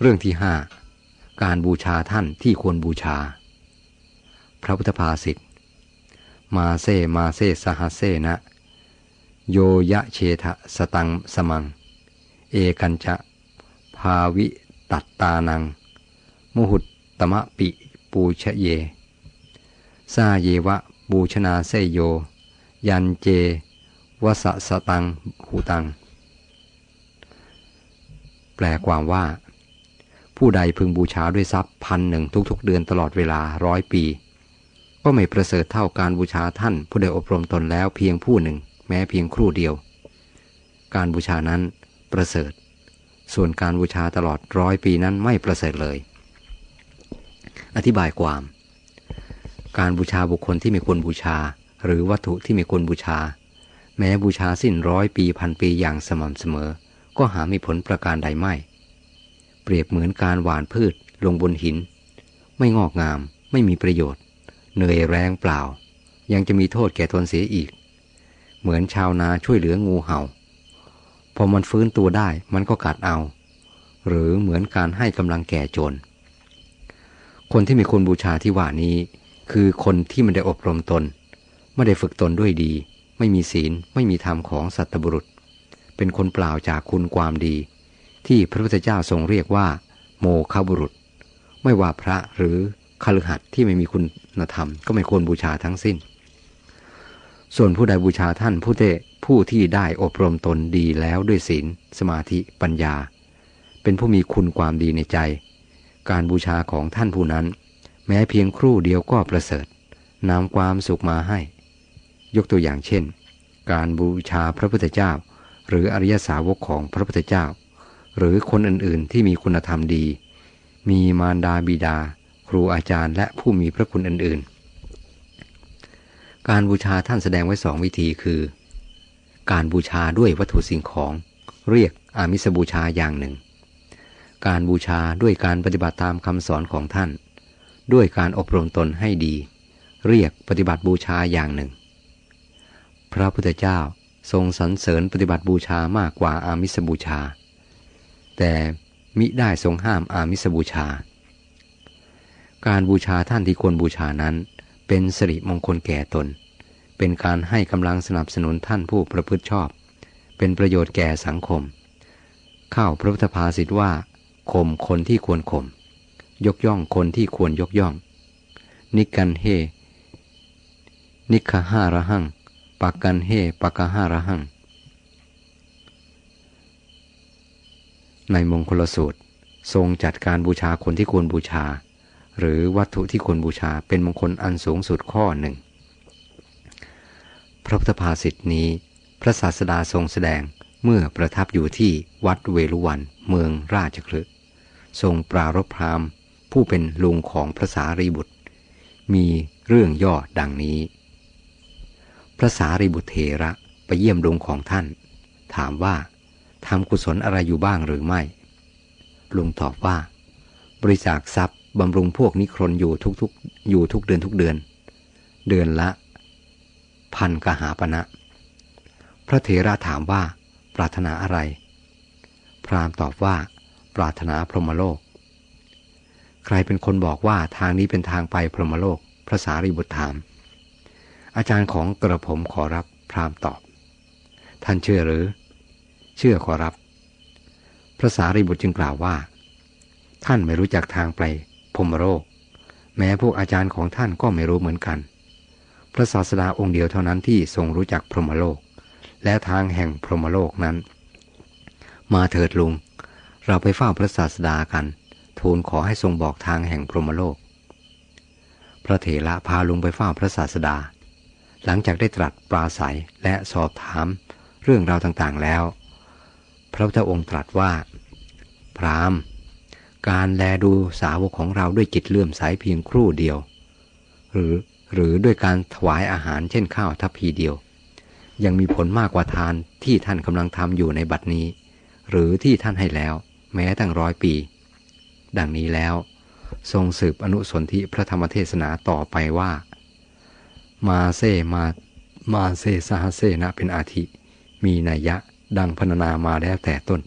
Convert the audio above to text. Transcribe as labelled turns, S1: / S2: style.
S1: เรื่องที่ห้าการบูชาท่านที่ควรบูชาพระพุทธภาษิตมาเซสหัสเซนะโยยะเชทะสตังสมังเอกันจะภาวิตัตตานังมุหุตตมะปิปูชเยซาเยวะบูชนาเซโยยันเจวสสตังหูตังแปลความว่าผู้ใดพึงบูชาด้วยทรัพย์1,000ทุกๆเดือนตลอดเวลา100 ปีก็ไม่ประเสริฐเท่าการบูชาท่านผู้ได้อบรมตนแล้วเพียงผู้หนึ่งแม้เพียงครู่เดียวการบูชานั้นประเสริฐส่วนการบูชาตลอด100 ปีนั้นไม่ประเสริฐเลยอธิบายความการบูชาบุคคลที่ไม่ควรบูชาหรือวัตถุที่ไม่ควรบูชาแม้บูชาสิ้น100 ปี1,000 ปีอย่างสม่ำเสมอก็หาไม่ผลประการใดไม่เปรียบเหมือนการหว่านพืชลงบนหินไม่งอกงามไม่มีประโยชน์เหนื่อยแรงเปล่ายังจะมีโทษแก่ตนเสียอีกเหมือนชาวนาช่วยเหลืองูเห่าพอมันฟื้นตัวได้มันก็กัดเอาหรือเหมือนการให้กำลังแก่โจรคนที่มีคนบูชาที่ว่านี้คือคนที่ไม่ได้อบรมตนไม่ได้ฝึกตนด้วยดีไม่มีศีลไม่มีธรรมของสัตบุรุษเป็นคนเปล่าจากคุณความดีที่พระพุทธเจ้าทรงเรียกว่าโมฆะบุรุษไม่ว่าพระหรือคฤหัสถ์ที่ไม่มีคุณธรรมก็ไม่ควรบูชาทั้งสิ้นส่วนผู้ใดบูชาท่านผู้ที่ได้อบรมตนดีแล้วด้วยศีลสมาธิปัญญาเป็นผู้มีคุณความดีในใจการบูชาของท่านผู้นั้นแม้เพียงครู่เดียวก็ประเสริฐนำความสุขมาให้ยกตัวอย่างเช่นการบูชาพระพุทธเจ้าหรืออริยสาวกของพระพุทธเจ้าหรือคนอื่นๆที่มีคุณธรรมดีมีมารดาบิดาครูอาจารย์และผู้มีพระคุณอื่นๆการบูชาท่านแสดงไว้2 วิธีคือการบูชาด้วยวัตถุสิ่งของเรียกอามิสบูชาอย่างหนึ่งการบูชาด้วยการปฏิบัติตามคำสอนของท่านด้วยการอบรมตนให้ดีเรียกปฏิบัติบูชาอย่างหนึ่งพระพุทธเจ้าทรงสรรเสริญปฏิบัติบูชามากกว่าอามิสบูชาแต่มิได้ทรงห้ามอามิสบูชาการบูชาท่านที่ควรบูชานั้นเป็นสิริมงคลแก่ตนเป็นการให้กำลังสนับสนุนท่านผู้ประพฤติชอบเป็นประโยชน์แก่สังคมเข้าพระพุทธภาษิตว่าข่มคนที่ควรข่มยกย่องคนที่ควรยกย่องนิกันเฮนิคหาระหังปักกันเฮปักหาระหังในมงคลสูตรทรงจัดการบูชาคนที่ควรบูชาหรือวัตถุที่ควรบูชาเป็นมงคลอันสูงสุดข้อหนึ่งพระพุทธภาษิตนี้พระศาสดาทรงแสดงเมื่อประทับอยู่ที่วัดเวฬุวันเมืองราชคฤห์ทรงปรารภพราหมณ์ผู้เป็นลุงของพระสารีบุตรมีเรื่องย่อดังนี้พระสารีบุตรเถระไปเยี่ยมลุงของท่านถามว่าทำกุศลอะไรอยู่บ้างหรือไม่ลุงตอบว่าบริจาคทรัพย์บำรุงพวกนิครนอยู่ทุกเดือนเดือนละ1,000 กหาปณะพระเถระถามว่าปรารถนาอะไรพราหมณ์ตอบว่าปรารถนาพรหมโลกใครเป็นคนบอกว่าทางนี้เป็นทางไปพรหมโลกพระสารีบุตรถามอาจารย์ของกระผมขอรับพราหมณ์ตอบท่านเชื่อหรือเชื่อขอรับพระสารีบุตรจึงกล่าวว่าท่านไม่รู้จักทางไปพรหมโลกแม้พวกอาจารย์ของท่านก็ไม่รู้เหมือนกันพระศาสดาองค์เดียวเท่านั้นที่ทรงรู้จักพรหมโลกและทางแห่งพรหมโลกนั้นมาเถิดลุงเราไปเฝ้าพระศาสดากันทูลขอให้ทรงบอกทางแห่งพรหมโลกพระเถระพาลุงไปเฝ้าพระศาสดาหลังจากได้ตรัสปราศัยและสอบถามเรื่องราวต่างๆแล้วพระพุทธองค์ตรัสว่าพราหมณ์การแลดูสาวกของเราด้วยจิตเลื่อมใสเพียงครู่เดียวหรือด้วยการถวายอาหารเช่นข้าวทัพพีเดียวยังมีผลมากกว่าทานที่ท่านกำลังทำอยู่ในบัดนี้หรือที่ท่านให้แล้วแม้ตั้ง100 ปีดังนี้แล้วทรงสืบอนุสนธิพระธรรมเทศนาต่อไปว่ามาเซสหัสเซนะเป็นอาทิมีนัยยะดังพรรณนามาแล้วแต่ต้น